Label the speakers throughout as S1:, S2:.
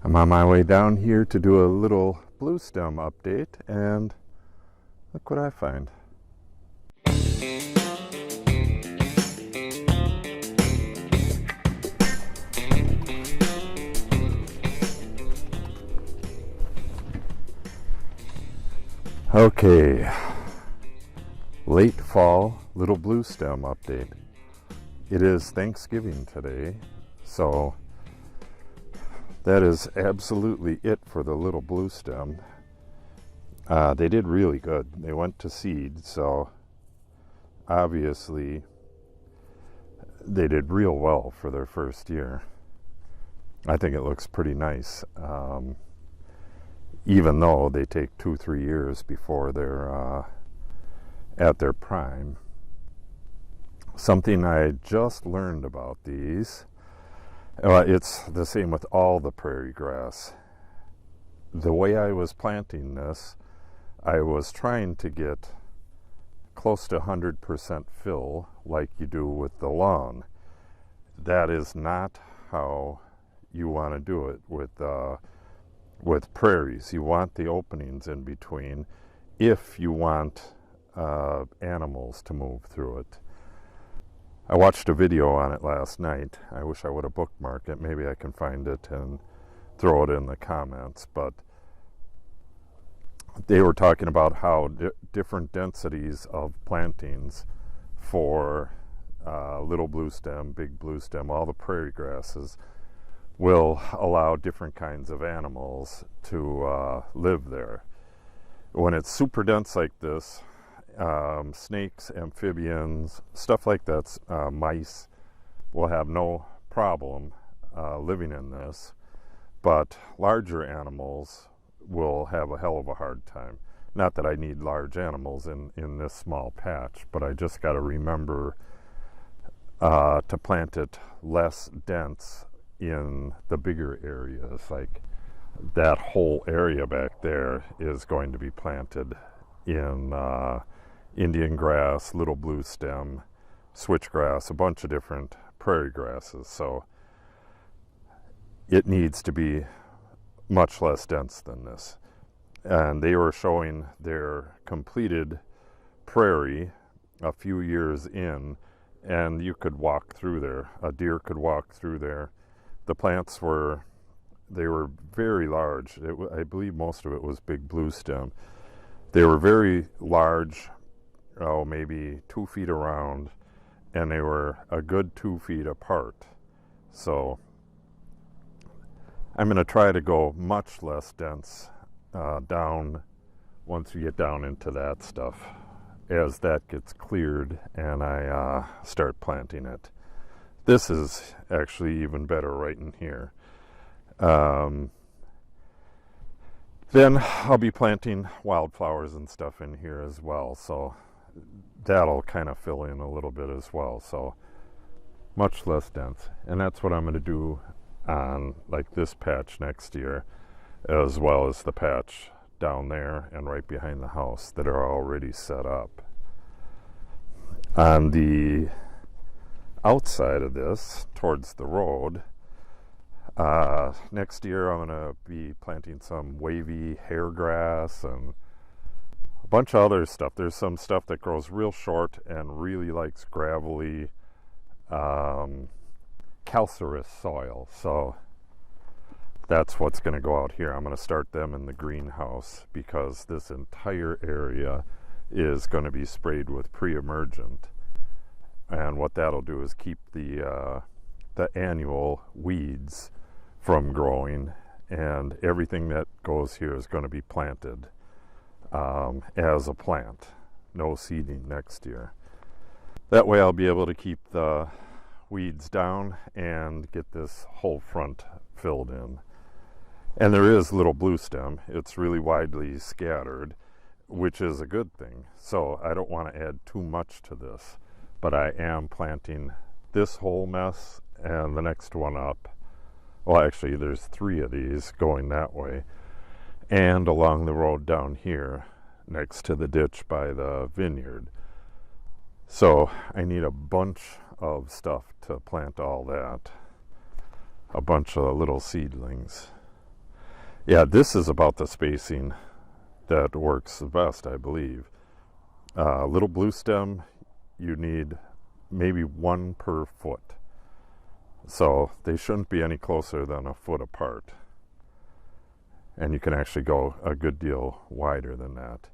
S1: I'm on my way down here to do a little bluestem update, and look what I find. Okay, late fall little bluestem update. It is Thanksgiving today, so that is absolutely it for the little bluestem. They did really good. They went to seed, so obviously they did real well for their first year. I think it looks pretty nice, even though they take 2-3 years before they're at their prime. Something I just learned about these, it's the same with all the prairie grass. The way I was planting this, I was trying to get close to 100% fill like you do with the lawn. That is not how you want to do it with prairies. You want the openings in between if you want animals to move through it. I watched a video on it last night. I wish I would have bookmarked it. Maybe I can find it and throw it in the comments, but they were talking about how different densities of plantings for little bluestem, big bluestem, all the prairie grasses will allow different kinds of animals to live there. When it's super dense like this, snakes, amphibians, stuff like that, mice will have no problem living in this, but larger animals will have a hell of a hard time. Not that I need large animals in this small patch, but I just got to remember to plant it less dense in the bigger areas. Like that whole area back there is going to be planted in Indian grass, little bluestem, switchgrass, a bunch of different prairie grasses. So it needs to be much less dense than this. And they were showing their completed prairie a few years in, and you could walk through there. A deer could walk through there. The plants were very large. I believe most of it was big bluestem. They were very large, maybe 2 feet around, and they were a good 2 feet apart. So I'm going to try to go much less dense down once we get down into that stuff, as that gets cleared and I start planting it. This is actually even better right in here. Then I'll be planting wildflowers and stuff in here as well, so that'll kind of fill in a little bit as well. So much less dense, and that's what I'm going to do on like this patch next year, as well as the patch down there and right behind the house that are already set up. On the outside of this, towards the road, next year I'm going to be planting some wavy hair grass and a bunch of other stuff. There's some stuff that grows real short and really likes gravelly, calcareous soil. So that's what's going to go out here. I'm going to start them in the greenhouse because this entire area is going to be sprayed with pre-emergent. And what that'll do is keep the annual weeds from growing, and everything that goes here is going to be planted as a plant. No seeding next year. That way I'll be able to keep the weeds down and get this whole front filled in. And there is little bluestem. It's really widely scattered, which is a good thing. So I don't want to add too much to this, but I am planting this whole mess and the next one up. Well, actually, there's 3 of these going that way, and along the road down here next to the ditch by the vineyard. So I need a bunch of stuff to plant all that. A bunch of little seedlings. Yeah, this is about the spacing that works the best, I believe. Little bluestem, you need maybe 1 per foot. So they shouldn't be any closer than a foot apart. And you can actually go a good deal wider than that.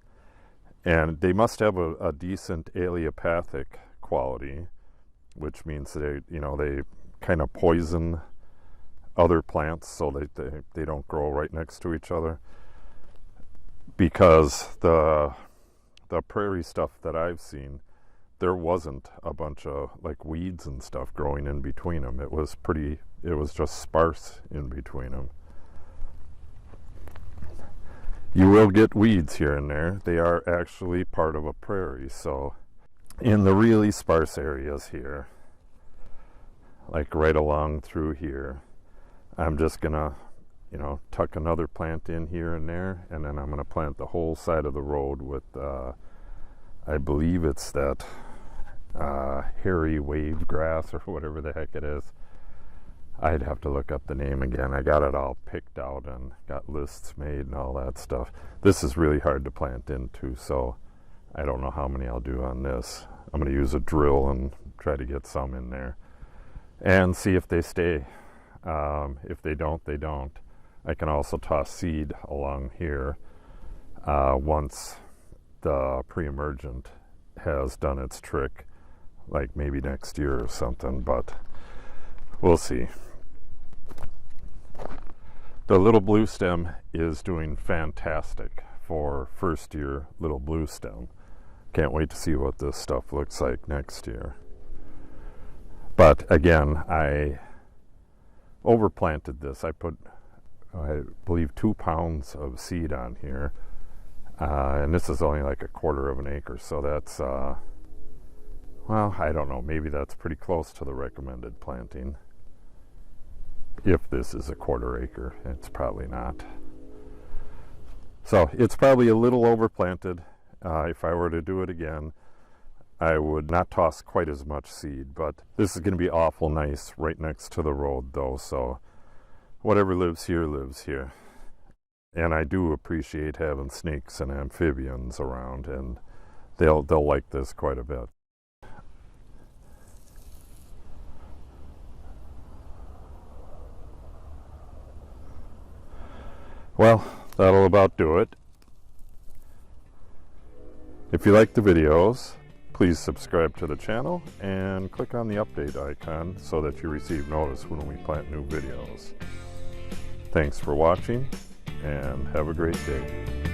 S1: And they must have a decent allelopathic quality, which means they kind of poison other plants so that they don't grow right next to each other. Because the prairie stuff that I've seen, there wasn't a bunch of like weeds and stuff growing in between them. It was just sparse in between them. You will get weeds here and there. They are actually part of a prairie. So in the really sparse areas here, like right along through here, I'm just gonna, tuck another plant in here and there, and then I'm gonna plant the whole side of the road with, I believe it's that hairy wave grass or whatever the heck it is. I'd have to look up the name again. I got it all picked out and got lists made and all that stuff. This is really hard to plant into, so I don't know how many I'll do on this. I'm going to use a drill and try to get some in there and see if they stay. If they don't, they don't. I can also toss seed along here once the pre-emergent has done its trick, like maybe next year or something, but we'll see. The little bluestem is doing fantastic for first year little bluestem. Can't wait to see what this stuff looks like next year. But again, I overplanted this. I put, I believe, 2 pounds of seed on here. And this is only like 1/4 of an acre, so that's, well, I don't know, maybe that's pretty close to the recommended planting. If this is 1/4 acre, it's probably not. So it's probably a little overplanted. If I were to do it again, I would not toss quite as much seed, but this is going to be awful nice right next to the road though, so whatever lives here lives here. And I do appreciate having snakes and amphibians around, and they'll like this quite a bit. Well, that'll about do it. If you like the videos, please subscribe to the channel and click on the update icon so that you receive notice when we plant new videos. Thanks for watching and have a great day.